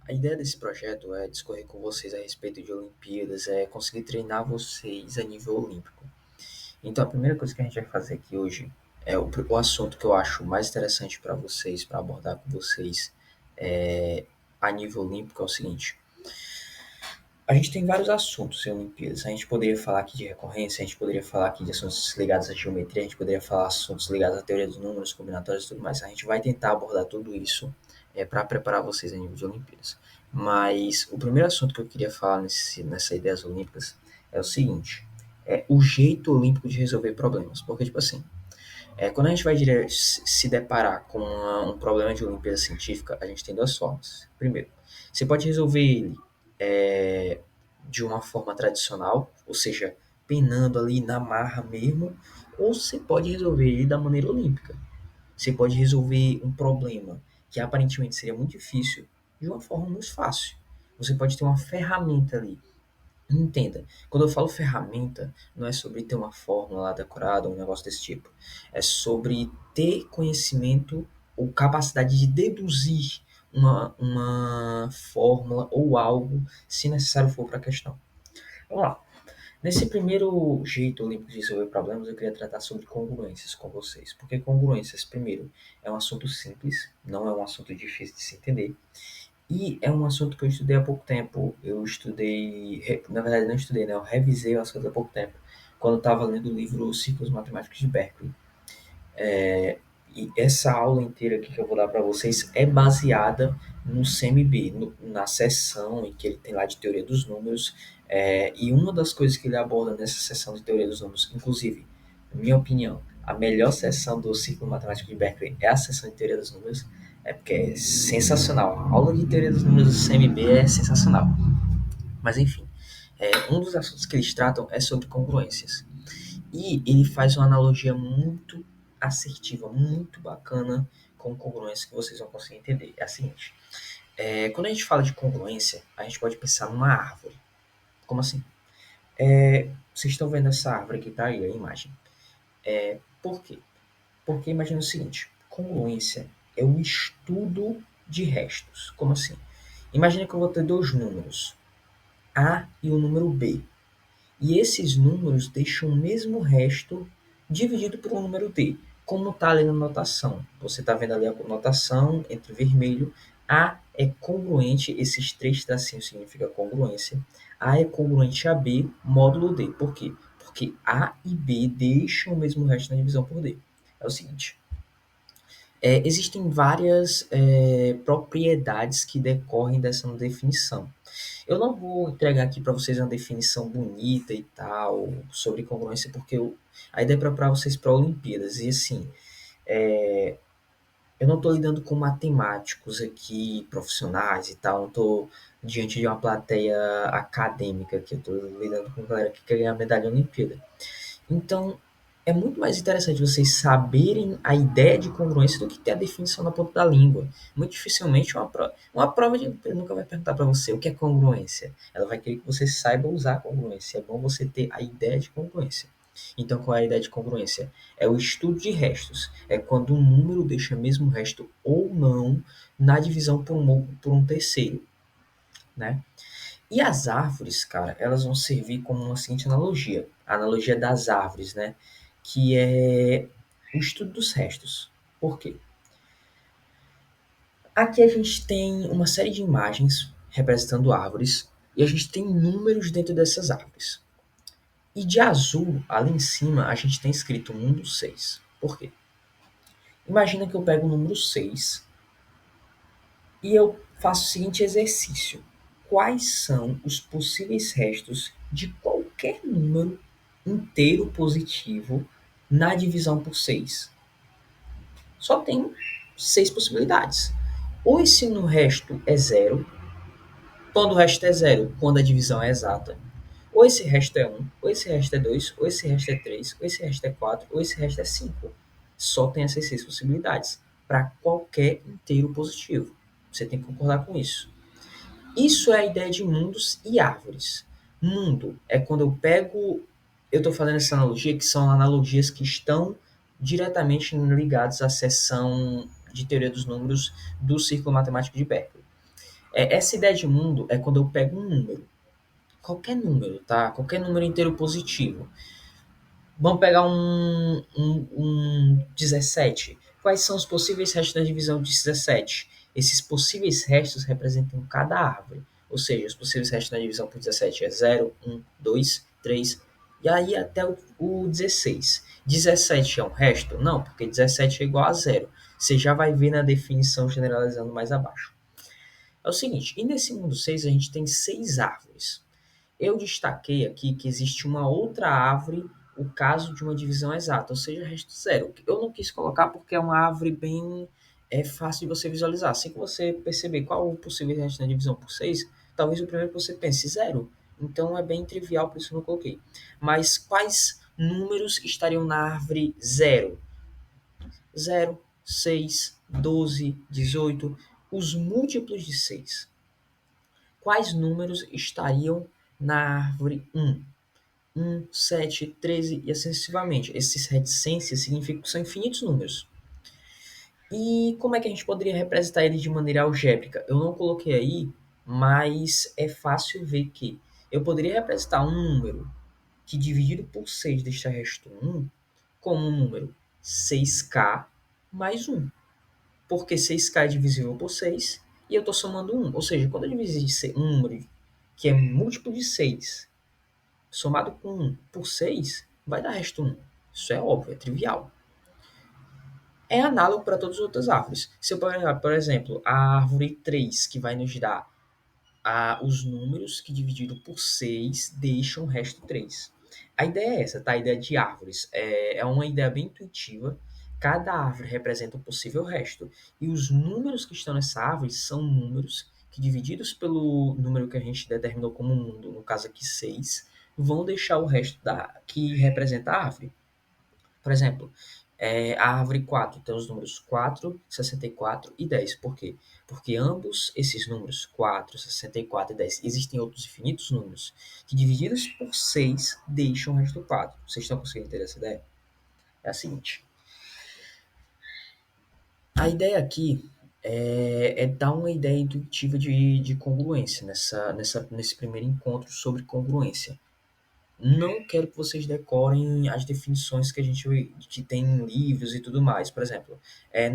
A ideia desse projeto é discorrer com vocês a respeito de Olimpíadas, é conseguir treinar vocês a nível olímpico. Então, a primeira coisa que a gente vai fazer aqui hoje é o assunto que eu acho mais interessante para vocês, para abordar com vocês a nível olímpico, é o seguinte. A gente tem vários assuntos em Olimpíadas. A gente poderia falar aqui de recorrência, a gente poderia falar aqui de assuntos ligados à geometria, a gente poderia falar assuntos ligados à teoria dos números, combinatórios e tudo mais. A gente vai tentar abordar tudo isso para preparar vocês a nível de Olimpíadas. Mas o primeiro assunto que eu queria falar nessa ideias olímpicas é o seguinte: é o jeito olímpico de resolver problemas. Porque, tipo assim, quando a gente vai se deparar com um problema de Olimpíada científica, a gente tem duas formas. Primeiro, você pode resolver ele é, de uma forma tradicional, ou seja, penando ali na marra mesmo, ou você pode resolver ele da maneira olímpica. Você pode resolver um problema que aparentemente seria muito difícil de uma forma muito fácil. Você pode ter uma ferramenta ali. Entenda, quando eu falo ferramenta, não é sobre ter uma fórmula lá decorada, um negócio desse tipo. É sobre ter conhecimento ou capacidade de deduzir uma fórmula ou algo, se necessário for para a questão. Vamos lá. Nesse primeiro jeito olímpico de resolver problemas, eu queria tratar sobre congruências com vocês. Porque congruências, primeiro, é um assunto simples, não é um assunto difícil de se entender. E é um assunto que eu estudei há pouco tempo. Eu estudei, na verdade não estudei, né? Eu revisei o assunto há pouco tempo, quando eu estava lendo o livro Ciclos Matemáticos de Berkeley. E essa aula inteira aqui que eu vou dar para vocês é baseada no CMB, na seção em que ele tem lá de teoria dos números. E uma das coisas que ele aborda nessa seção de teoria dos números, inclusive, na minha opinião, a melhor seção do Ciclo Matemático de Berkeley é a seção de teoria dos números, porque é sensacional. A aula de teoria dos números do CMB é sensacional. Mas enfim, um dos assuntos que eles tratam é sobre congruências. E ele faz uma analogia muito assertiva, muito bacana com congruência que vocês vão conseguir entender. É a seguinte: quando a gente fala de congruência, a gente pode pensar numa árvore. Como assim? Vocês estão vendo essa árvore que está aí, a imagem. Por quê? Porque imagina o seguinte: congruência é o estudo de restos. Como assim? Imagina que eu vou ter dois números, A e o número B. E esses números deixam o mesmo resto dividido por um número D, como está ali na notação. Você está vendo ali a notação entre vermelho. A é congruente, esses três tracinhos significam congruência. A é congruente a B, módulo D. Por quê? Porque A e B deixam o mesmo resto na divisão por D. É o seguinte, existem várias propriedades que decorrem dessa definição. Eu não vou entregar aqui para vocês uma definição bonita e tal sobre congruência, porque a ideia é preparar vocês para Olimpíadas. E assim, eu não estou lidando com matemáticos aqui, profissionais e tal, não estou diante de uma plateia acadêmica aqui, eu estou lidando com galera que quer ganhar medalha na Olimpíada. Então, é muito mais interessante vocês saberem a ideia de congruência do que ter a definição na ponta da língua. Muito dificilmente uma prova de Olimpíada nunca vai perguntar para você o que é congruência. Ela vai querer que você saiba usar a congruência. É bom você ter a ideia de congruência. Então, qual é a ideia de congruência? É o estudo de restos. É quando um número deixa mesmo resto ou não na divisão por um terceiro, né? E as árvores, cara, elas vão servir como uma seguinte analogia. A analogia das árvores, né? Que é o estudo dos restos. Por quê? Aqui a gente tem uma série de imagens representando árvores e a gente tem números dentro dessas árvores. E de azul, ali em cima, a gente tem escrito mundo 6. Por quê? Imagina que eu pego o número 6 e eu faço o seguinte exercício: quais são os possíveis restos de qualquer número inteiro positivo na divisão por 6? Só tem 6 possibilidades. Ou esse no resto é zero, quando o resto é zero, quando a divisão é exata. Ou esse resto é um, ou esse resto é 2, ou esse resto é 3, ou esse resto é 4, ou esse resto é 5. Só tem essas 6 possibilidades para qualquer inteiro positivo. Você tem que concordar com isso. Isso é a ideia de mundos e árvores. Mundo é quando eu pego. Eu estou fazendo essa analogia, que são analogias que estão diretamente ligadas à seção de teoria dos números do Círculo Matemático de Berkeley. Essa ideia de mundo é quando eu pego um número, qualquer número, tá? Qualquer número inteiro positivo. Vamos pegar um 17. Quais são os possíveis restos da divisão de 17? Esses possíveis restos representam cada árvore. Ou seja, os possíveis restos da divisão por 17 é 0, 1, 2, 3 e aí até o 16. 17 é um resto? Não, porque 17 é igual a zero. Você já vai ver na definição generalizando mais abaixo. É o seguinte, e nesse mundo 6 a gente tem 6 árvores. Eu destaquei aqui que existe uma outra árvore, o caso de uma divisão exata, ou seja, resto zero. Eu não quis colocar porque é uma árvore bem fácil de você visualizar. Assim que você perceber qual o possível resto na divisão por 6, talvez o primeiro que você pense zero. Então é bem trivial, por isso eu não coloquei. Mas quais números estariam na árvore zero? Zero, 6, 12, 18, os múltiplos de 6. Quais números estariam na árvore 1? 1, 7, 13 e assim sucessivamente. Esses reticências significam que são infinitos números. E como é que a gente poderia representar ele de maneira algébrica? Eu não coloquei aí, mas é fácil ver que eu poderia representar um número que dividido por 6 deixa resto 1 como um número 6k mais 1. Porque 6k é divisível por 6 e eu estou somando 1. Ou seja, quando eu dividir um número que é múltiplo de 6 somado com 1 por 6, vai dar resto 1. Isso é óbvio, é trivial. É análogo para todas as outras árvores. Se eu pegar, por exemplo, a árvore 3, que vai nos dar os números que dividido por 6 deixam o resto 3. A ideia é essa, tá? A ideia de árvores. É uma ideia bem intuitiva. Cada árvore representa um possível resto. E os números que estão nessa árvore são números que, divididos pelo número que a gente determinou como mundo, no caso aqui 6, vão deixar o resto que representa a árvore. Por exemplo, a árvore 4 tem os números 4, 64 e 10. Por quê? Porque ambos esses números, 4, 64 e 10, existem outros infinitos números que, divididos por 6, deixam o resto 4. Vocês estão conseguindo ter essa ideia? É a seguinte. A ideia aqui é dar uma ideia intuitiva de congruência nesse primeiro encontro sobre congruência. Não quero que vocês decorem as definições que tem em livros e tudo mais. Por exemplo,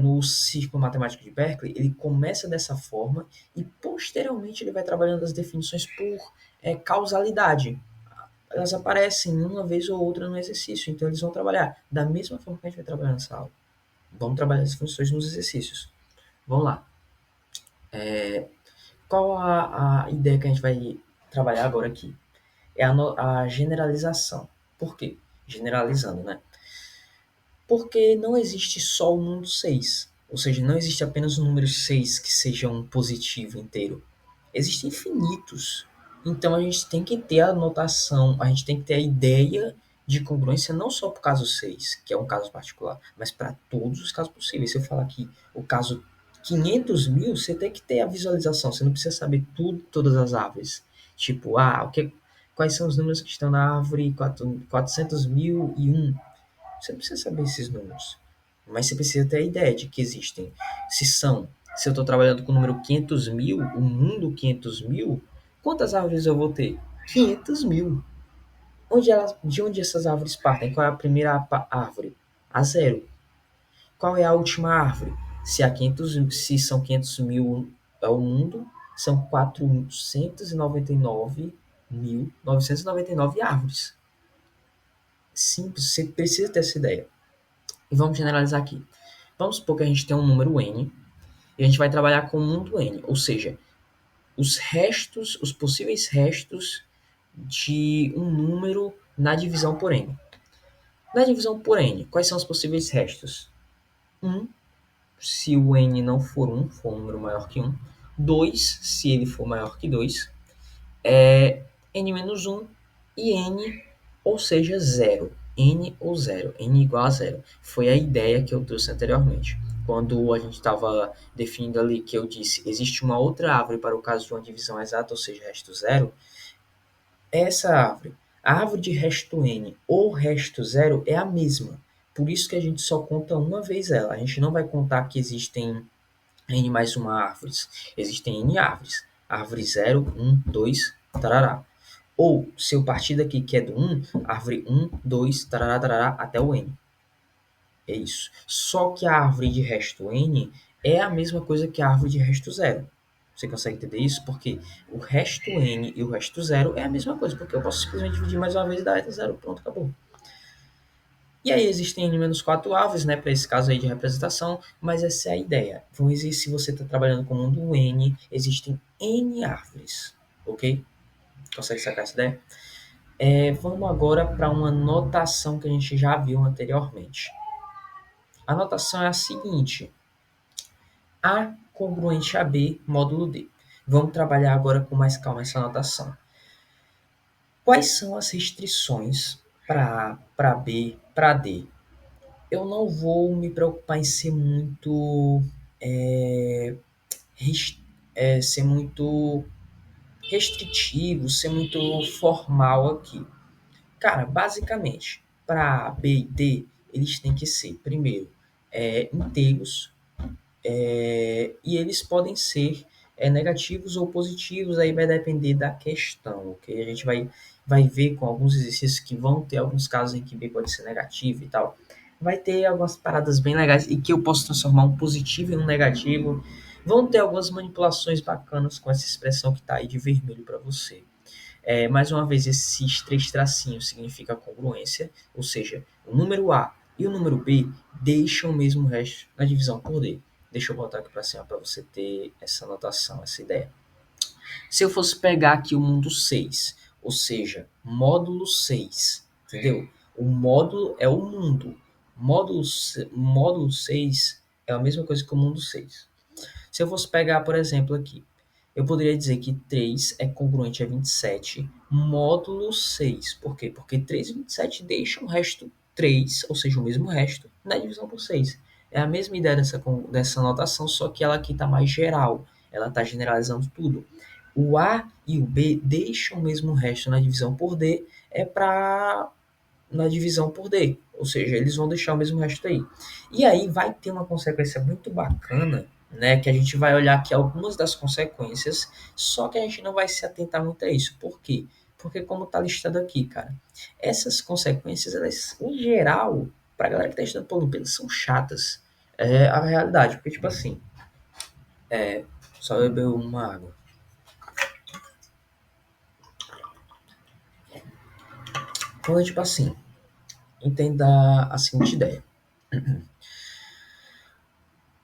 no Círculo Matemático de Berkeley, ele começa dessa forma e posteriormente ele vai trabalhando as definições por causalidade. Elas aparecem uma vez ou outra no exercício, então eles vão trabalhar da mesma forma que a gente vai trabalhar nessa aula. Vamos trabalhar as funções nos exercícios. Vamos lá. Qual a ideia que a gente vai trabalhar agora aqui? É a generalização. Por quê? Generalizando, né? Porque não existe só o mundo 6. Ou seja, não existe apenas o número 6 que seja um positivo inteiro. Existem infinitos. Então a gente tem que ter a notação, a gente tem que ter a ideia de congruência não só para o caso 6, que é um caso particular, mas para todos os casos possíveis. Se eu falar aqui o caso 500 mil, você tem que ter a visualização, você não precisa saber tudo, todas as árvores. Tipo, quais são os números que estão na árvore 400.001? Você não precisa saber esses números, mas você precisa ter a ideia de que existem. Se eu estou trabalhando com o número 500 mil, o mundo 500 mil, quantas árvores eu vou ter? 500 mil. De onde essas árvores partem? Qual é a primeira árvore? A zero. Qual é a última árvore? Se são 500 mil é o mundo, são 499.999 árvores. Simples, você precisa ter essa ideia. E vamos generalizar aqui. Vamos supor que a gente tem um número n e a gente vai trabalhar com o mundo n, ou seja, os possíveis restos de um número na divisão por n. Na divisão por n, quais são os possíveis restos? 1, se o n não for 1, for um número maior que 1. 2, se ele for maior que 2. N menos 1 e n, ou seja, 0. N ou 0, n igual a 0. Foi a ideia que eu trouxe anteriormente. Quando a gente estava definindo ali que eu disse existe uma outra árvore para o caso de uma divisão exata, ou seja, resto 0, essa árvore, a árvore de resto n ou resto 0 é a mesma. Por isso que a gente só conta uma vez ela. A gente não vai contar que existem N mais uma árvores. Existem N árvores. Árvore 0, 1, 2, tarará. Ou, se eu partir daqui que é do 1, árvore 1, 2, tarará, tarará, até o N. É isso. Só que a árvore de resto N é a mesma coisa que a árvore de resto 0. Você consegue entender isso? Porque o resto N e o resto 0 é a mesma coisa, porque eu posso simplesmente dividir mais uma vez e dar 0, pronto, acabou. E aí existem n-4 árvores, né, para esse caso aí de representação, mas essa é a ideia. Então, se você está trabalhando com o mundo N, existem N árvores, ok? Consegue sacar essa ideia? Vamos agora para uma notação que a gente já viu anteriormente. A notação é a seguinte: A congruente a B módulo D. Vamos trabalhar agora com mais calma essa notação. Quais são as restrições para A, para B, para D? Eu não vou me preocupar em ser muito é, ser muito restritivo, ser muito formal aqui. Cara, basicamente, para A, B e D, eles têm que ser, primeiro, inteiros, e eles podem ser negativos ou positivos, aí vai depender da questão, ok? A gente vai ver com alguns exercícios que vão ter alguns casos em que B pode ser negativo e tal. Vai ter algumas paradas bem legais e que eu posso transformar um positivo em um negativo. Vão ter algumas manipulações bacanas com essa expressão que está aí de vermelho para você. Mais uma vez, esses três tracinhos significam congruência, ou seja, o número A e o número B deixam o mesmo resto na divisão por D. Deixa eu botar aqui para cima para você ter essa anotação, essa ideia. Se eu fosse pegar aqui o mundo 6, ou seja, módulo 6, entendeu? O módulo é o mundo. Módulo 6 é a mesma coisa que o mundo 6. Se eu fosse pegar, por exemplo, aqui, eu poderia dizer que 3 é congruente a 27 módulo 6. Por quê? Porque 3 e 27 deixam o resto 3, ou seja, o mesmo resto, na divisão por 6. É a mesma ideia dessa notação, só que ela aqui está mais geral. Ela está generalizando tudo. O A e o B deixam o mesmo resto na divisão por D, para na divisão por D. Ou seja, eles vão deixar o mesmo resto aí. E aí vai ter uma consequência muito bacana, né? Que a gente vai olhar aqui algumas das consequências, só que a gente não vai se atentar muito a isso. Por quê? Porque como está listado aqui, cara, essas consequências, elas, em geral, para a galera que está estudando para Olimpíada, são chatas. É a realidade, porque tipo assim, só beber uma água. Então é tipo assim, entenda a seguinte ideia.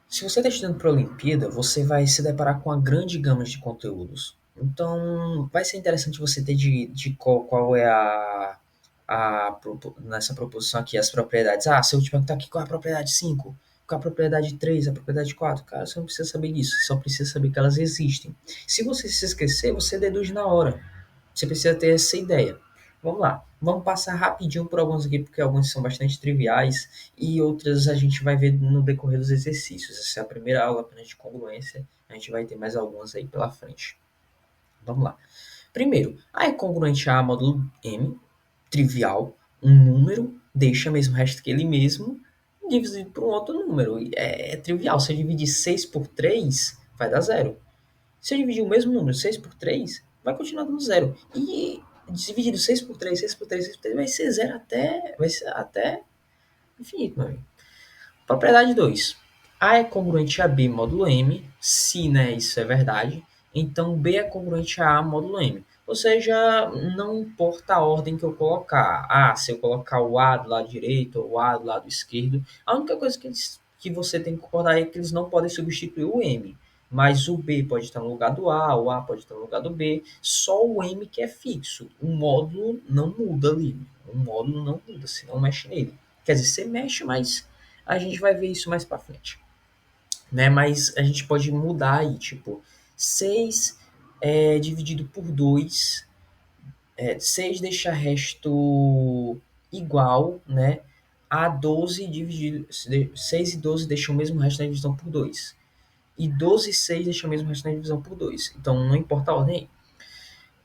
Se você está estudando para a Olimpíada, você vai se deparar com uma grande gama de conteúdos. Então, vai ser interessante você ter de qual é nessa proposição aqui, as propriedades. Ah, se eu te perguntar aqui qual é a propriedade 5, qual é a propriedade 3, a propriedade 4, cara, você não precisa saber disso, você só precisa saber que elas existem. Se você se esquecer, você deduz na hora. Você precisa ter essa ideia. Vamos lá, vamos passar rapidinho por alguns aqui, porque alguns são bastante triviais e outras a gente vai ver no decorrer dos exercícios. Essa é a primeira aula apenas de congruência, a gente vai ter mais algumas aí pela frente. Vamos lá. Primeiro, A é congruente a módulo M, trivial, um número deixa mesmo resto que ele mesmo, dividido por um outro número. É trivial, se eu dividir 6 por 3, vai dar zero. Se eu dividir o mesmo número, 6 por 3, vai continuar dando zero. E dividido 6 por 3, 6 por 3, 6 por 3, vai ser zero até infinito, meu amigo. Propriedade 2. A é congruente a B módulo M, se né, isso é verdade, então B é congruente a A módulo M. Ou seja, não importa a ordem que eu colocar. Se eu colocar o A do lado direito ou o A do lado esquerdo, a única coisa que você tem que concordar é que eles não podem substituir o M. Mas o B pode estar no lugar do A, o A pode estar no lugar do B, só o M que é fixo. O módulo não muda ali. O módulo não muda, você não mexe nele. Quer dizer, você mexe, mas a gente vai ver isso mais para frente, né? Mas a gente pode mudar aí, tipo, 6 dividido por 2, 6 deixa resto igual, né? A 12 dividido, 6 e 12 deixam o mesmo resto na divisão por 2. E 12 e 6 deixam o mesmo resto na divisão por 2. Então não importa a ordem aí.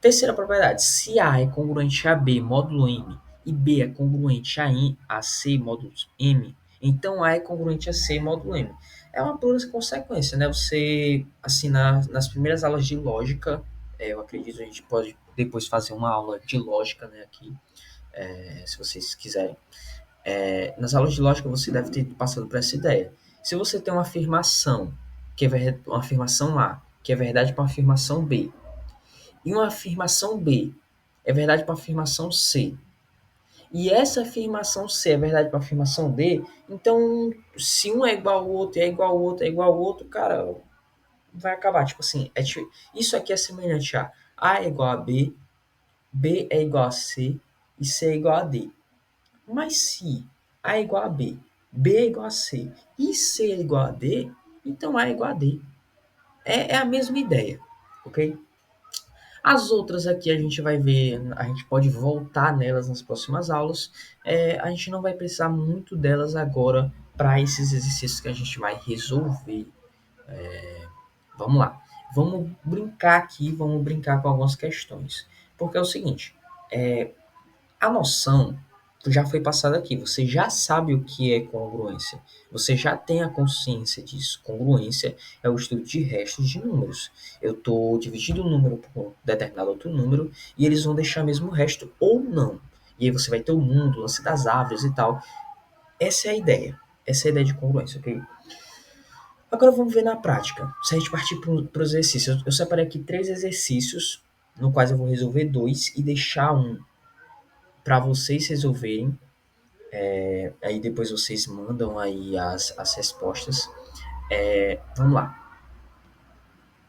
Terceira propriedade, se A é congruente a B módulo M e B é congruente a C módulo M, então A é congruente a C módulo M. é uma pura consequência, né? Você, assim, nas primeiras aulas de lógica, eu acredito que a gente pode depois fazer uma aula de lógica, né, aqui, se vocês quiserem. Nas aulas de lógica você deve ter passado por essa ideia. Se você tem uma afirmação, uma afirmação A, que é verdade para uma afirmação B, e uma afirmação B é verdade para a afirmação C, e essa afirmação C é verdade para a afirmação D, então se um é igual ao outro, é igual ao outro, é igual ao outro, cara, vai acabar. Tipo assim, isso aqui é semelhante a A é igual a B, B é igual a C e C é igual a D. Mas se A é igual a B, B é igual a C e C é igual a D, então A é igual a D. É a mesma ideia, ok? As outras aqui a gente vai ver, a gente pode voltar nelas nas próximas aulas. A gente não vai precisar muito delas agora para esses exercícios que a gente vai resolver. Vamos lá. Vamos brincar aqui, vamos brincar com algumas questões. Porque é o seguinte, a noção já foi passada aqui. Você já sabe o que é congruência. Você já tem a consciência disso. Congruência é o estudo de restos de números. Eu estou dividindo um número por um determinado outro número e eles vão deixar mesmo o resto ou não. E aí você vai ter o mundo, o lance das árvores e tal. Essa é a ideia. Essa é a ideia de congruência, ok? Agora vamos ver na prática. Se a gente partir para os exercícios, eu separei aqui 3 exercícios, no quais eu vou resolver 2 e deixar um para vocês resolverem. Aí depois vocês mandam aí as respostas. Vamos lá.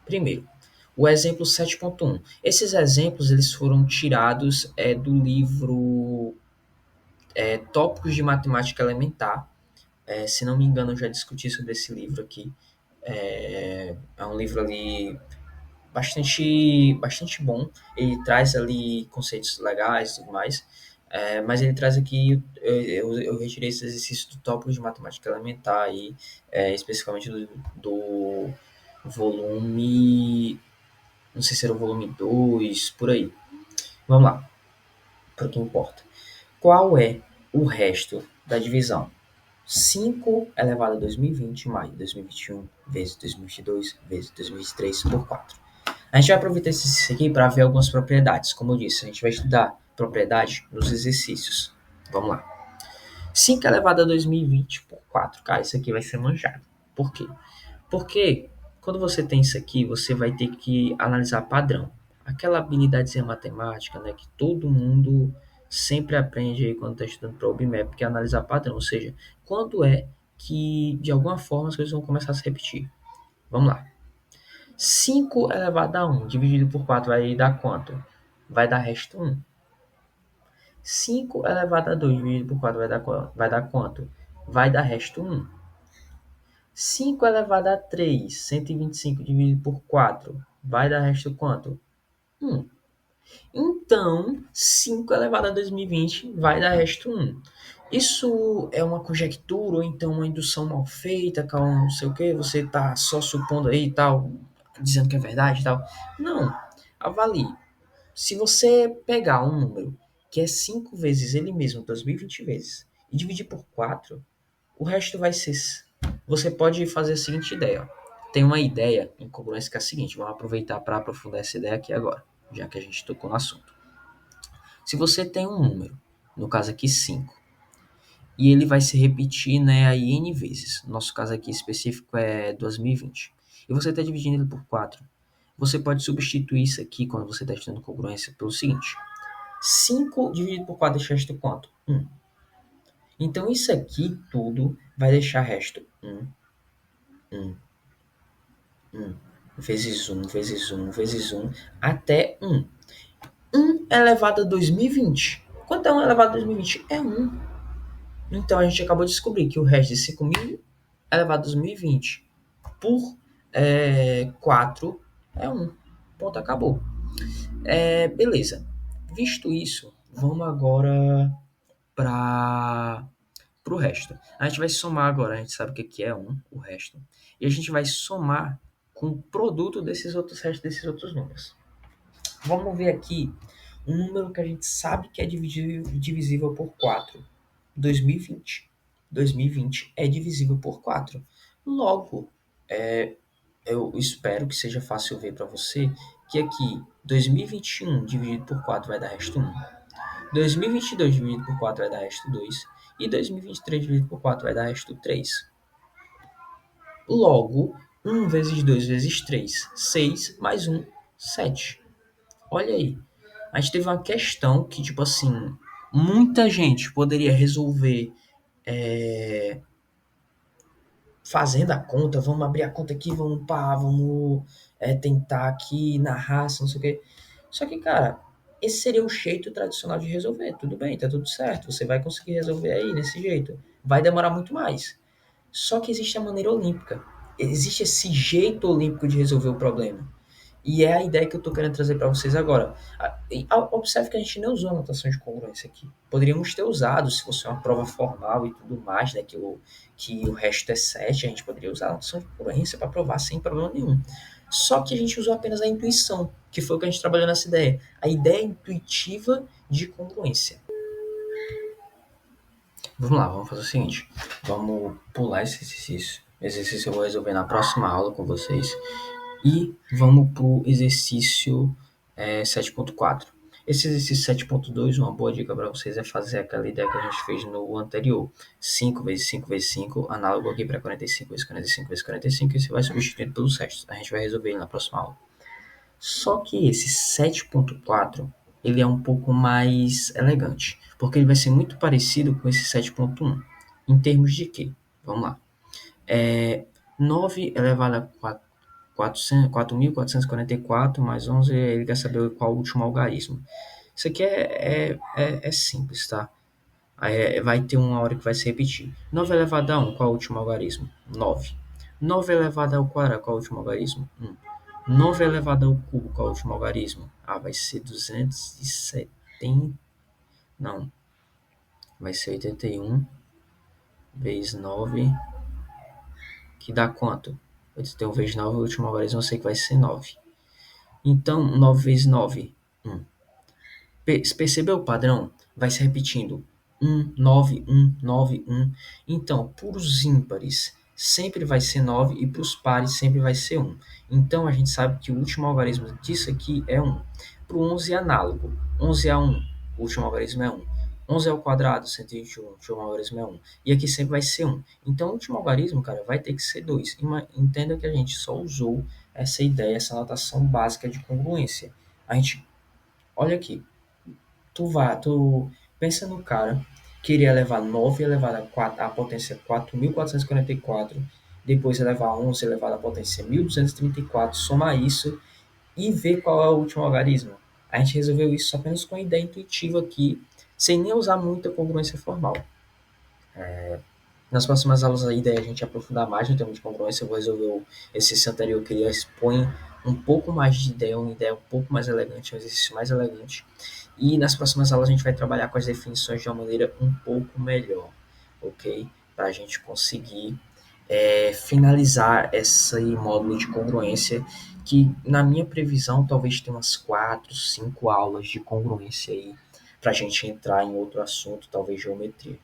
Primeiro, o exemplo 7.1. Esses exemplos eles foram tirados do livro Tópicos de Matemática Elementar. Se não me engano, eu já discuti sobre esse livro aqui. É um livro ali bastante bom. Ele traz ali conceitos legais e tudo mais. Mas ele traz aqui, eu retirei esse exercício do tópico de matemática elementar aí, especificamente do volume, não sei se era o volume 2 por aí. Vamos lá, para o que importa. Qual é o resto da divisão? 5 elevado a 2020 mais 2021 vezes 2022 vezes 2023 por 4. A gente vai aproveitar esse aqui para ver algumas propriedades. Como eu disse, a gente vai estudar propriedade nos exercícios. Vamos lá. 5 elevado a 2020 por 4. Cara, isso aqui vai ser manjado. Por quê? Porque quando você tem isso aqui, você vai ter que analisar padrão. Aquela habilidadezinha matemática, né, que todo mundo sempre aprende aí quando está estudando para o OBMAP, que é analisar padrão. Ou seja, quando é que, de alguma forma, as coisas vão começar a se repetir. Vamos lá. 5 elevado a 1 dividido por 4 vai dar quanto? Vai dar resto 1. 5 elevado a 2 dividido por 4 vai dar quanto? Vai dar resto 1. 5 elevado a 3, 125 dividido por 4, vai dar resto quanto? 1. Então, 5 elevado a 2020 vai dar resto 1. Isso é uma conjectura ou então uma indução mal feita, calma, não sei o que, você está só supondo aí e tal, dizendo que é verdade e tal. Não, avalie. Se você pegar um número que é 5 vezes ele mesmo, 2020 vezes, e dividir por 4, o resto vai ser. Você pode fazer a seguinte ideia. Tem uma ideia em congruência que é a seguinte, vamos aproveitar para aprofundar essa ideia aqui agora, já que a gente tocou no assunto. Se você tem um número, no caso aqui 5, e ele vai se repetir, né, aí N vezes. Nosso caso aqui específico é 2020. E você está dividindo ele por 4. Você pode substituir isso aqui, quando você está estudando congruência, pelo seguinte. 5 dividido por 4 deixa resto quanto? 1. Então isso aqui tudo vai deixar resto 1, 1, 1, vezes 1, vezes 1, vezes 1, até 1. 1 elevado a 2020. Quanto é 1 elevado a 2020? É 1. Então a gente acabou de descobrir que o resto de 5.000 elevado a 2020 por 4 é 1. Ponto, acabou. Beleza. Visto isso, vamos agora para o resto. A gente vai somar agora, a gente sabe o que é 1, o resto. E a gente vai somar com o produto desses outros restos, desses outros números. Vamos ver aqui um número que a gente sabe que é divisível por 4. 2020. 2020 é divisível por 4. Logo, é, eu espero que seja fácil ver para você que aqui 2021 dividido por 4 vai dar resto 1, 2022 dividido por 4 vai dar resto 2 e 2023 dividido por 4 vai dar resto 3. Logo, 1 vezes 2 vezes 3, 6 mais 1, 7. Olha aí, a gente teve uma questão que, tipo assim, muita gente poderia resolver é, fazendo a conta, vamos abrir a conta aqui, vamos pá, vamos tentar aqui na raça, não sei o quê. Só que, cara, esse seria o jeito tradicional de resolver. Tudo bem, tá tudo certo. Você vai conseguir resolver aí nesse jeito. Vai demorar muito mais. Só que existe a maneira olímpica. Existe esse jeito olímpico de resolver o problema. E é a ideia que eu estou querendo trazer para vocês agora. Observe que a gente não usou a notação de congruência aqui. Poderíamos ter usado, se fosse uma prova formal e tudo mais, né, que o resto é 7, a gente poderia usar a notação de congruência para provar sem problema nenhum. Só que a gente usou apenas a intuição, que foi o que a gente trabalhou nessa ideia. A ideia intuitiva de congruência. Vamos lá, vamos fazer o seguinte. Vamos pular esse exercício. Esse exercício eu vou resolver na próxima aula com vocês. E vamos para o exercício 7.4. Esse exercício 7.2, uma boa dica para vocês é fazer aquela ideia que a gente fez no anterior. 5 vezes 5 vezes 5, análogo aqui para 45 vezes 45 vezes 45, e você vai substituindo pelos restos. A gente vai resolver ele na próxima aula. Só que esse 7.4, ele é um pouco mais elegante, porque ele vai ser muito parecido com esse 7.1. Em termos de quê? Vamos lá. 9 elevado a 4.444 mais 11, ele quer saber qual o último algarismo. Isso aqui é simples, tá? Vai ter uma hora que vai se repetir. 9 elevado a 1, qual é o último algarismo? 9. 9 elevado ao quadrado, qual é o último algarismo? 1. 9 elevado ao cubo, qual é o último algarismo? Vai ser 270. Não. Vai ser 81 vezes 9, que dá quanto? 81 vezes 9, o último algarismo eu sei que vai ser 9. Então, 9 vezes 9, 1. Percebeu o padrão? Vai se repetindo. 1, 9, 1, 9, 1. Então, para os ímpares, sempre vai ser 9 e para os pares sempre vai ser 1. Então, a gente sabe que o último algarismo disso aqui é 1. Para o 11 é análogo. 11 a 1, o último algarismo é 1. 11 ao quadrado, 121, o último algarismo é 1. E aqui sempre vai ser 1. Então, o último algarismo, cara, vai ter que ser 2. Entenda que a gente só usou essa ideia, essa notação básica de congruência. A gente, olha aqui, tu pensa no cara que iria levar 9 elevado a 4, a potência 4.444, depois elevar 11 elevado à potência 1.234, somar isso e ver qual é o último algarismo. A gente resolveu isso apenas com a ideia intuitiva aqui, sem nem usar muita congruência formal. Nas próximas aulas a ideia é a gente aprofundar mais no termo de congruência. Eu vou resolver esse anterior que ele expõe um pouco mais de ideia, uma ideia um pouco mais elegante, um exercício mais elegante. E nas próximas aulas a gente vai trabalhar com as definições de uma maneira um pouco melhor, ok? Para a gente conseguir finalizar esse módulo de congruência, que na minha previsão talvez tenha umas 4, 5 aulas de congruência aí, para a gente entrar em outro assunto, talvez geometria.